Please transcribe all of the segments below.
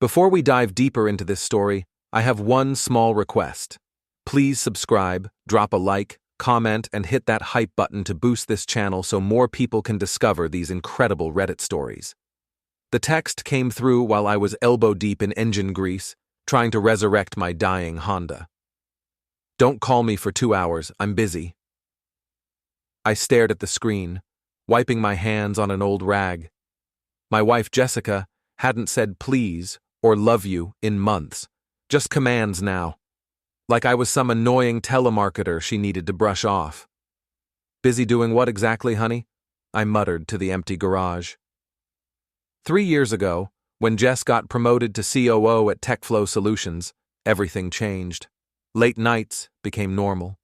Before we dive deeper into this story, I have one small request. Please subscribe, drop a like, comment, and hit that hype button to boost this channel so more people can discover these incredible Reddit stories. The text came through while I was elbow deep in engine grease, trying to resurrect my dying Honda. Don't call me for 2 hours, I'm busy. I stared at the screen, wiping my hands on an old rag. My wife Jessica hadn't said please or love you in months, just commands now. Like I was some annoying telemarketer she needed to brush off. Busy doing what exactly, honey? I muttered to the empty garage. 3 years ago, when Jess got promoted to COO at TechFlow Solutions, everything changed. Late nights became normal.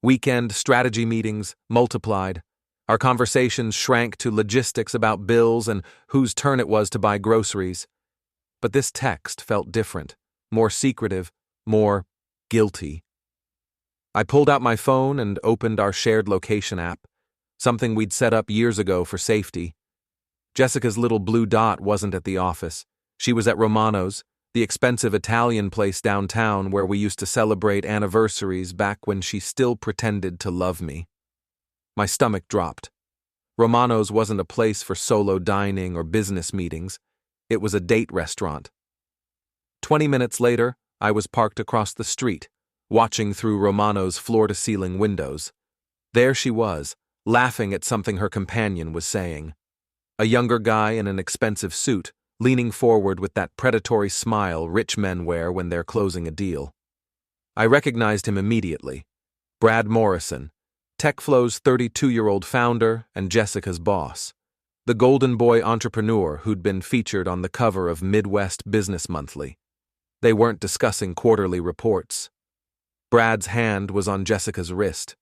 Weekend strategy meetings multiplied. Our conversations shrank to logistics about bills and whose turn it was to buy groceries. But this text felt different, more secretive, more guilty. I pulled out my phone and opened our shared location app, something we'd set up years ago for safety. Jessica's little blue dot wasn't at the office. She was at Romano's, the expensive Italian place downtown where we used to celebrate anniversaries back when she still pretended to love me. My stomach dropped. Romano's wasn't a place for solo dining or business meetings. It was a date restaurant. 20 minutes later, I was parked across the street, watching through Romano's floor-to-ceiling windows. There she was, laughing at something her companion was saying. A younger guy in an expensive suit, leaning forward with that predatory smile rich men wear when they're closing a deal. I recognized him immediately. Brad Morrison, TechFlow's 32-year-old founder and Jessica's boss. The golden boy entrepreneur who'd been featured on the cover of Midwest Business Monthly. They weren't discussing quarterly reports. Brad's hand was on Jessica's wrist.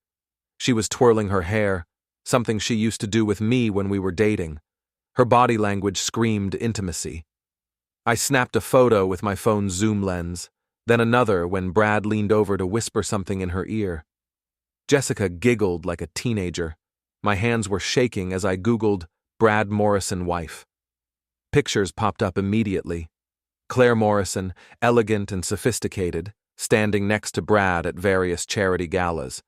She was twirling her hair, something she used to do with me when we were dating. Her body language screamed intimacy. I snapped a photo with my phone's zoom lens, then another when Brad leaned over to whisper something in her ear. Jessica giggled like a teenager. My hands were shaking as I Googled Brad Morrison wife. Pictures popped up immediately. Claire Morrison, elegant and sophisticated, standing next to Brad at various charity galas.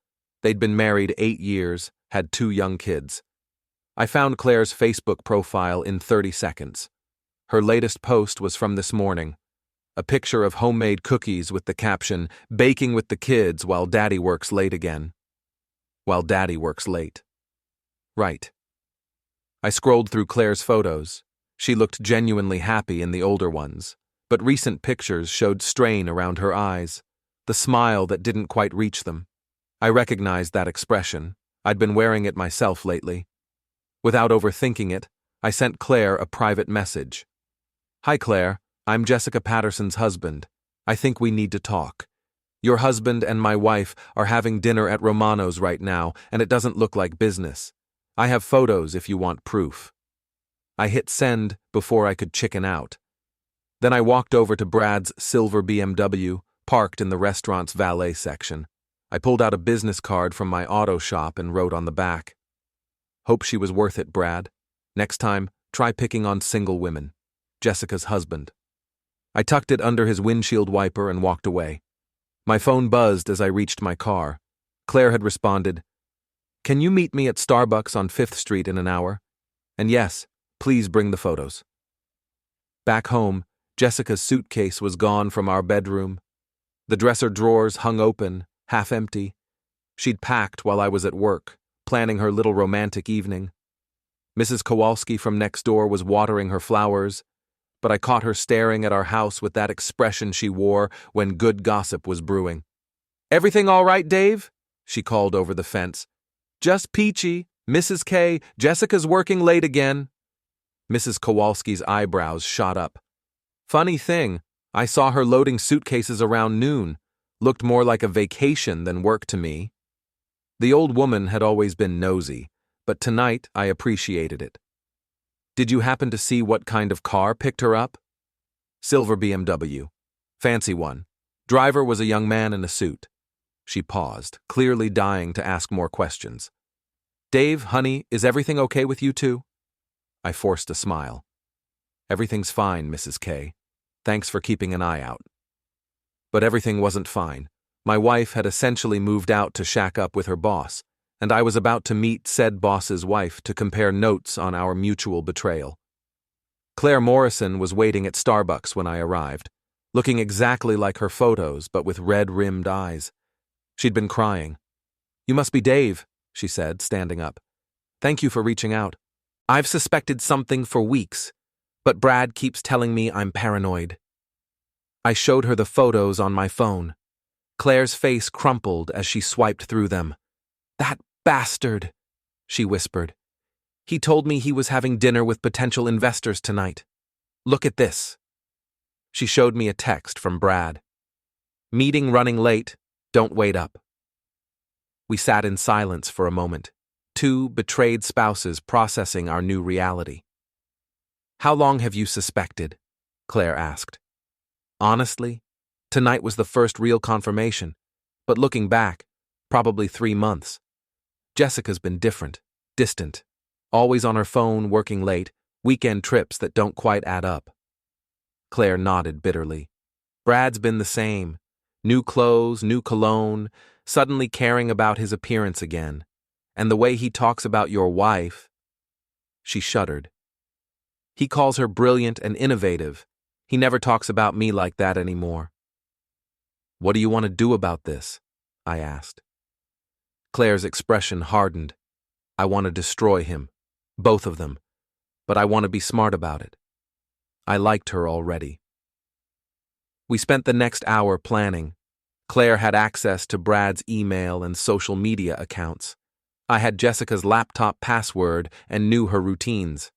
They'd been married 8 years, had 2 young kids. I found Claire's Facebook profile in 30 seconds. Her latest post was from this morning. A picture of homemade cookies with the caption, "Baking with the kids while Daddy works late again." While Daddy works late. Right. I scrolled through Claire's photos. She looked genuinely happy in the older ones, but recent pictures showed strain around her eyes, the smile that didn't quite reach them. I recognized that expression. I'd been wearing it myself lately. Without overthinking it, I sent Claire a private message. "Hi Claire, I'm Jessica Patterson's husband. I think we need to talk. Your husband and my wife are having dinner at Romano's right now, and it doesn't look like business. I have photos if you want proof." I hit send before I could chicken out. Then I walked over to Brad's silver BMW, parked in the restaurant's valet section. I pulled out a business card from my auto shop and wrote on the back, "Hope she was worth it, Brad. Next time, try picking on single women. Jessica's husband." I tucked it under his windshield wiper and walked away. My phone buzzed as I reached my car. Claire had responded, "Can you meet me at Starbucks on 5th Street in an hour? And yes, please bring the photos." Back home, Jessica's suitcase was gone from our bedroom. The dresser drawers hung open, half empty. She'd packed while I was at work, planning her little romantic evening. Mrs. Kowalski from next door was watering her flowers, but I caught her staring at our house with that expression she wore when good gossip was brewing. "Everything all right, Dave?" she called over the fence. "Just peachy. Mrs. K, Jessica's working late again." Mrs. Kowalski's eyebrows shot up. "Funny thing, I saw her loading suitcases around noon. Looked more like a vacation than work to me." The old woman had always been nosy, but tonight I appreciated it. "Did you happen to see what kind of car picked her up?" "Silver BMW. Fancy one. Driver was a young man in a suit." She paused, clearly dying to ask more questions. "Dave, honey, is everything okay with you two?" I forced a smile. "Everything's fine, Mrs. K. Thanks for keeping an eye out. But everything wasn't fine. My wife had essentially moved out to shack up with her boss, and I was about to meet said boss's wife to compare notes on our mutual betrayal. Claire Morrison was waiting at Starbucks when I arrived, looking exactly like her photos but with red-rimmed eyes. She'd been crying. "You must be Dave," she said, standing up. "Thank you for reaching out. I've suspected something for weeks, but Brad keeps telling me I'm paranoid." I showed her the photos on my phone. Claire's face crumpled as she swiped through them. "That bastard," she whispered. "He told me he was having dinner with potential investors tonight. Look at this." She showed me a text from Brad. "Meeting running late. Don't wait up." We sat in silence for a moment, two betrayed spouses processing our new reality. "How long have you suspected?" Claire asked. "Honestly, tonight was the first real confirmation, but looking back, probably 3 months. Jessica's been different, distant, always on her phone, working late, weekend trips that don't quite add up." Claire nodded bitterly. "Brad's been the same. New clothes, new cologne, suddenly caring about his appearance again. And the way he talks about your wife." She shuddered. "He calls her brilliant and innovative. He never talks about me like that anymore." "What do you want to do about this?" I asked. Claire's expression hardened. "I want to destroy him. Both of them. But I want to be smart about it." I liked her already. We spent the next hour planning. Claire had access to Brad's email and social media accounts. I had Jessica's laptop password and knew her routines.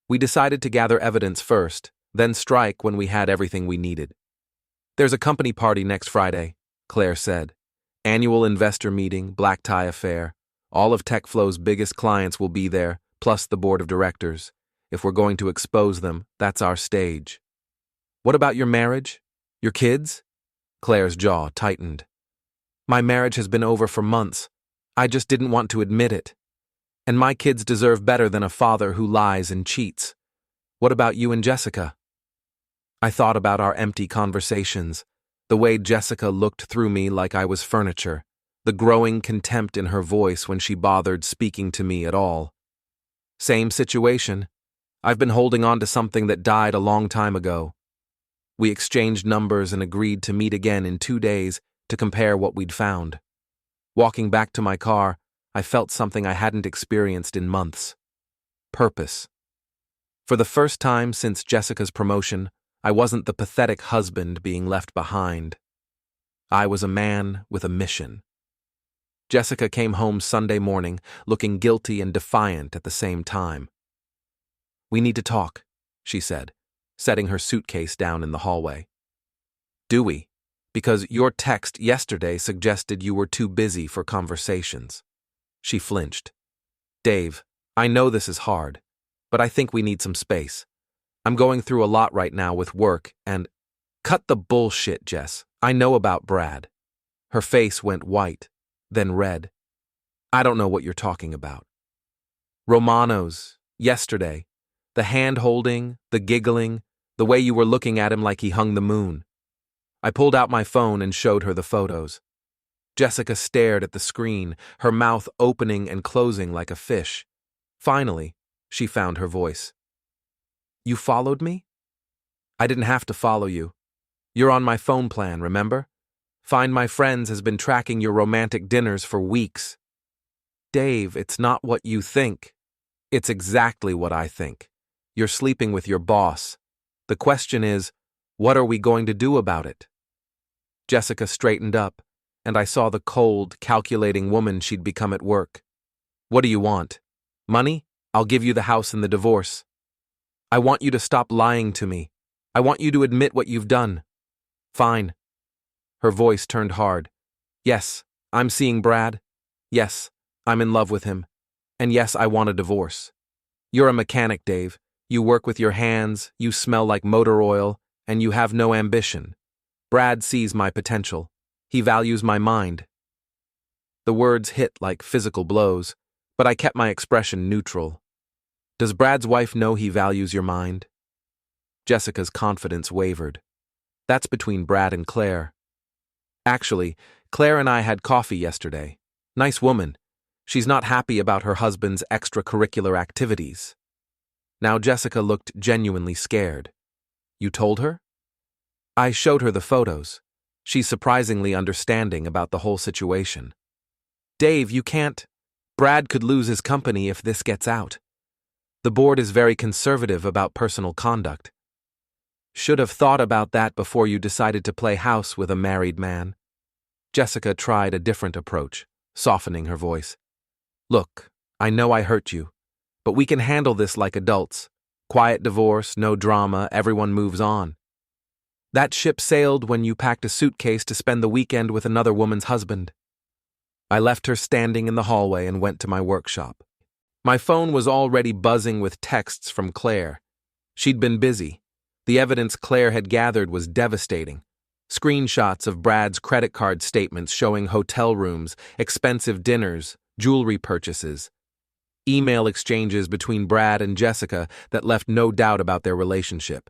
We decided to gather evidence first, then strike when we had everything we needed. "There's a company party next Friday," Claire said. "Annual investor meeting, black tie affair. All of TechFlow's biggest clients will be there, plus the board of directors. If we're going to expose them, that's our stage." "What about your marriage? Your kids?" Claire's jaw tightened. "My marriage has been over for months. I just didn't want to admit it. And my kids deserve better than a father who lies and cheats. What about you and Jessica?" I thought about our empty conversations, the way Jessica looked through me like I was furniture, the growing contempt in her voice when she bothered speaking to me at all. Same situation. I've been holding on to something that died a long time ago. We exchanged numbers and agreed to meet again in 2 days to compare what we'd found. Walking back to my car, I felt something I hadn't experienced in months. Purpose. For the first time since Jessica's promotion, I wasn't the pathetic husband being left behind. I was a man with a mission. Jessica came home Sunday morning, looking guilty and defiant at the same time. "We need to talk," she said, setting her suitcase down in the hallway. "Do we? Because your text yesterday suggested you were too busy for conversations." She flinched. "Dave, I know this is hard, but I think we need some space. I'm going through a lot right now with work and—" "Cut the bullshit, Jess. I know about Brad." Her face went white, then red. "I don't know what you're talking about." "Romano's, yesterday. The hand-holding, the giggling, the way you were looking at him like he hung the moon." I pulled out my phone and showed her the photos. Jessica stared at the screen, her mouth opening and closing like a fish. Finally, she found her voice. "You followed me?" "I didn't have to follow you. You're on my phone plan, remember? Find My Friends has been tracking your romantic dinners for weeks." "Dave, it's not what you think." "It's exactly what I think. You're sleeping with your boss. The question is, what are we going to do about it?" Jessica straightened up, and I saw the cold, calculating woman she'd become at work. "What do you want? Money? I'll give you the house and the divorce. I want you to stop lying to me. I want you to admit what you've done." "Fine." Her voice turned hard. "Yes, I'm seeing Brad. Yes, I'm in love with him. And yes, I want a divorce. You're a mechanic, Dave. You work with your hands, you smell like motor oil, and you have no ambition. Brad sees my potential. He values my mind." The words hit like physical blows, but I kept my expression neutral. "Does Brad's wife know he values your mind?" Jessica's confidence wavered. That's between Brad and Claire. Actually, Claire and I had coffee yesterday. Nice woman. She's not happy about her husband's extracurricular activities. Now Jessica looked genuinely scared. You told her? I showed her the photos. She's surprisingly understanding about the whole situation. Dave, you can't. Brad could lose his company if this gets out. The board is very conservative about personal conduct. Should have thought about that before you decided to play house with a married man. Jessica tried a different approach, softening her voice. Look, I know I hurt you, but we can handle this like adults. Quiet divorce, no drama, everyone moves on. That ship sailed when you packed a suitcase to spend the weekend with another woman's husband. I left her standing in the hallway and went to my workshop. My phone was already buzzing with texts from Claire. She'd been busy. The evidence Claire had gathered was devastating. Screenshots of Brad's credit card statements showing hotel rooms, expensive dinners, jewelry purchases. Email exchanges between Brad and Jessica that left no doubt about their relationship.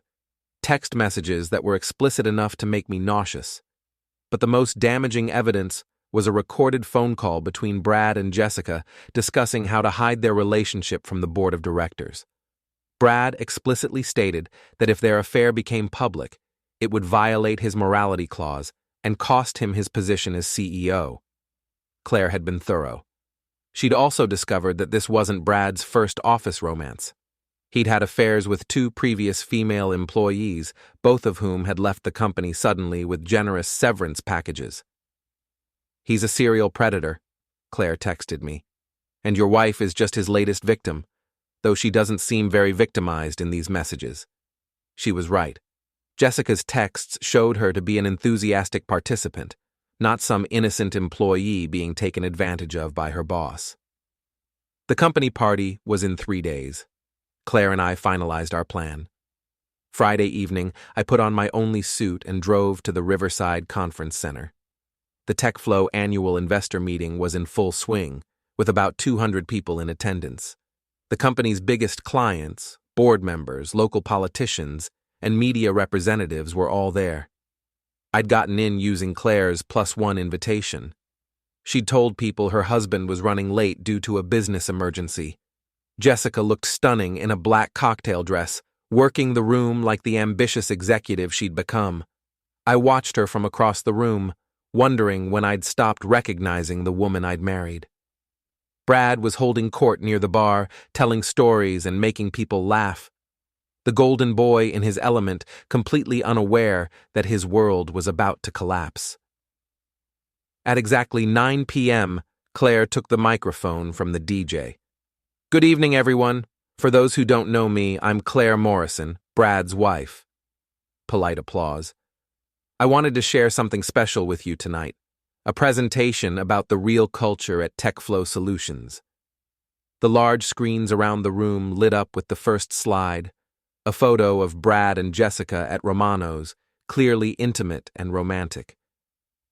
Text messages that were explicit enough to make me nauseous. But the most damaging evidence was a recorded phone call between Brad and Jessica discussing how to hide their relationship from the board of directors. Brad explicitly stated that if their affair became public, it would violate his morality clause and cost him his position as CEO. Claire had been thorough. She'd also discovered that this wasn't Brad's first office romance. He'd had affairs with 2 previous female employees, both of whom had left the company suddenly with generous severance packages. He's a serial predator, Claire texted me, and your wife is just his latest victim, though she doesn't seem very victimized in these messages. She was right. Jessica's texts showed her to be an enthusiastic participant, not some innocent employee being taken advantage of by her boss. The company party was in 3 days. Claire and I finalized our plan. Friday evening, I put on my only suit and drove to the Riverside Conference Center. The TechFlow annual investor meeting was in full swing, with about 200 people in attendance. The company's biggest clients, board members, local politicians, and media representatives were all there. I'd gotten in using Claire's +1 invitation. She'd told people her husband was running late due to a business emergency. Jessica looked stunning in a black cocktail dress, working the room like the ambitious executive she'd become. I watched her from across the room, wondering when I'd stopped recognizing the woman I'd married. Brad was holding court near the bar, telling stories and making people laugh. The golden boy in his element, completely unaware that his world was about to collapse. At exactly 9 p.m., Claire took the microphone from the DJ. Good evening, everyone. For those who don't know me, I'm Claire Morrison, Brad's wife. Polite applause. I wanted to share something special with you tonight, a presentation about the real culture at TechFlow Solutions. The large screens around the room lit up with the first slide, a photo of Brad and Jessica at Romano's, clearly intimate and romantic.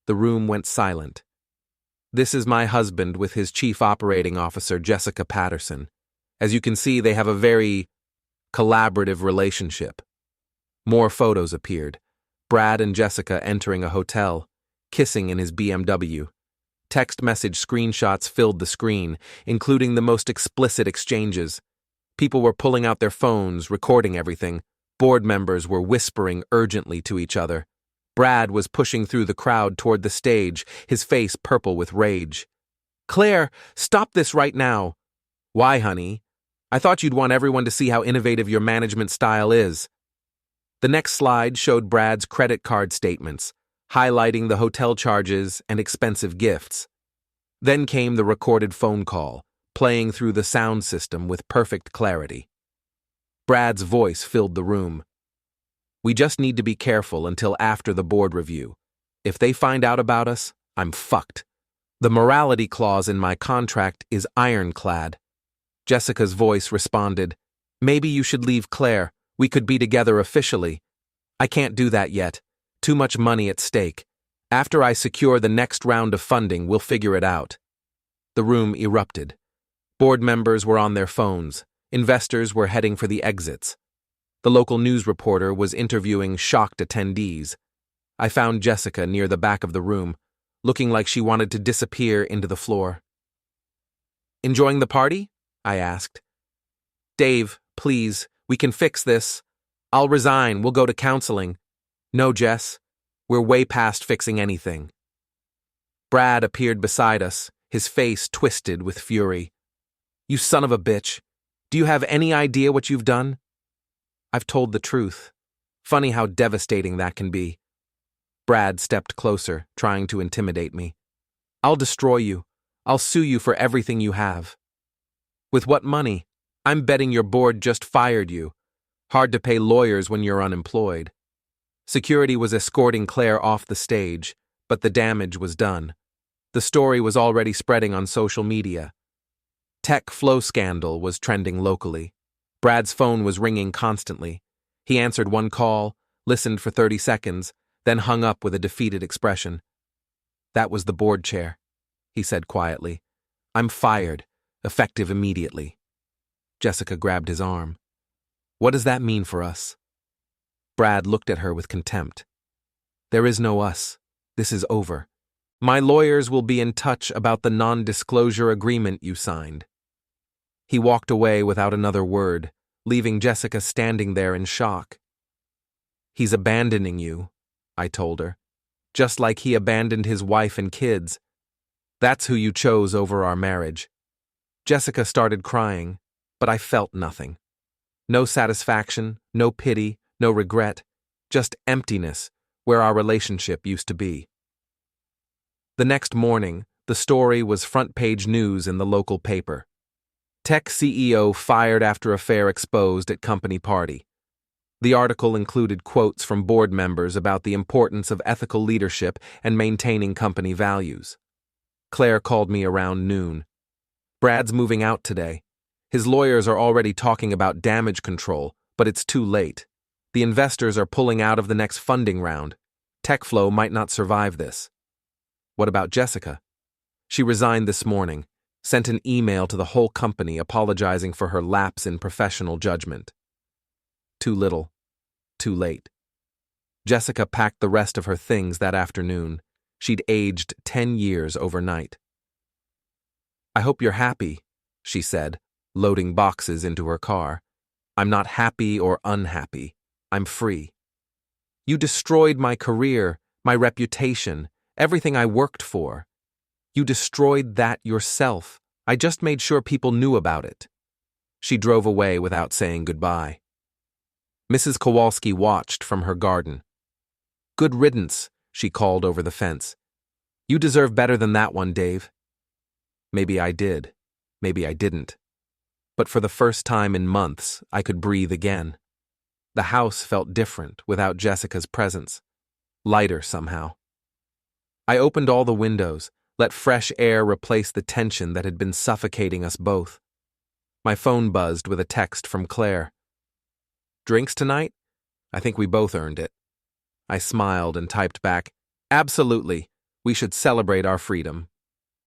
The room went silent. This is my husband with his chief operating officer, Jessica Patterson. As you can see, they have a very collaborative relationship. More photos appeared. Brad and Jessica entering a hotel, kissing in his BMW. Text message screenshots filled the screen, including the most explicit exchanges. People were pulling out their phones, recording everything. Board members were whispering urgently to each other. Brad was pushing through the crowd toward the stage, his face purple with rage. Claire, stop this right now. Why, honey? I thought you'd want everyone to see how innovative your management style is. The next slide showed Brad's credit card statements, highlighting the hotel charges and expensive gifts. Then came the recorded phone call, playing through the sound system with perfect clarity. Brad's voice filled the room. We just need to be careful until after the board review. If they find out about us, I'm fucked. The morality clause in my contract is ironclad. Jessica's voice responded, Maybe you should leave Claire. We could be together officially. I can't do that yet. Too much money at stake. After I secure the next round of funding, we'll figure it out. The room erupted. Board members were on their phones. Investors were heading for the exits. The local news reporter was interviewing shocked attendees. I found Jessica near the back of the room, looking like she wanted to disappear into the floor. "Enjoying the party?" I asked. "Dave, please, we can fix this. I'll resign, we'll go to counseling." "No, Jess, we're way past fixing anything." Brad appeared beside us, his face twisted with fury. "You son of a bitch. Do you have any idea what you've done?" "I've told the truth. Funny how devastating that can be." Brad stepped closer, trying to intimidate me. "I'll destroy you. I'll sue you for everything you have." "With what money? I'm betting your board just fired you. Hard to pay lawyers when you're unemployed." Security was escorting Claire off the stage, but the damage was done. The story was already spreading on social media. Tech flow scandal was trending locally. Brad's phone was ringing constantly. He answered one call, listened for 30 seconds, then hung up with a defeated expression. "That was the board chair," he said quietly. "I'm fired, effective immediately." Jessica grabbed his arm. "What does that mean for us?" Brad looked at her with contempt. "There is no us. This is over. My lawyers will be in touch about the non-disclosure agreement you signed." He walked away without another word, leaving Jessica standing there in shock. "He's abandoning you," I told her, "just like he abandoned his wife and kids. That's who you chose over our marriage." Jessica started crying, but I felt nothing. No satisfaction, no pity, no regret, just emptiness where our relationship used to be. The next morning, the story was front-page news in the local paper. Tech CEO fired after affair exposed at company party. The article included quotes from board members about the importance of ethical leadership and maintaining company values. Claire called me around noon. "Brad's moving out today. His lawyers are already talking about damage control, but it's too late. The investors are pulling out of the next funding round. TechFlow might not survive this." "What about Jessica?" "She resigned this morning, sent an email to the whole company apologizing for her lapse in professional judgment." Too little, too late. Jessica packed the rest of her things that afternoon. She'd aged 10 years overnight. "I hope you're happy," she said, loading boxes into her car. "I'm not happy or unhappy. I'm free. You destroyed my career, my reputation, everything I worked for. You destroyed that yourself. I just made sure people knew about it." She drove away without saying goodbye. Mrs. Kowalski watched from her garden. "Good riddance," she called over the fence. "You deserve better than that one, Dave." Maybe I did. Maybe I didn't. But for the first time in months, I could breathe again. The house felt different without Jessica's presence. Lighter somehow. I opened all the windows, let fresh air replace the tension that had been suffocating us both. My phone buzzed with a text from Claire. "Drinks tonight? I think we both earned it." I smiled and typed back, "Absolutely. We should celebrate our freedom."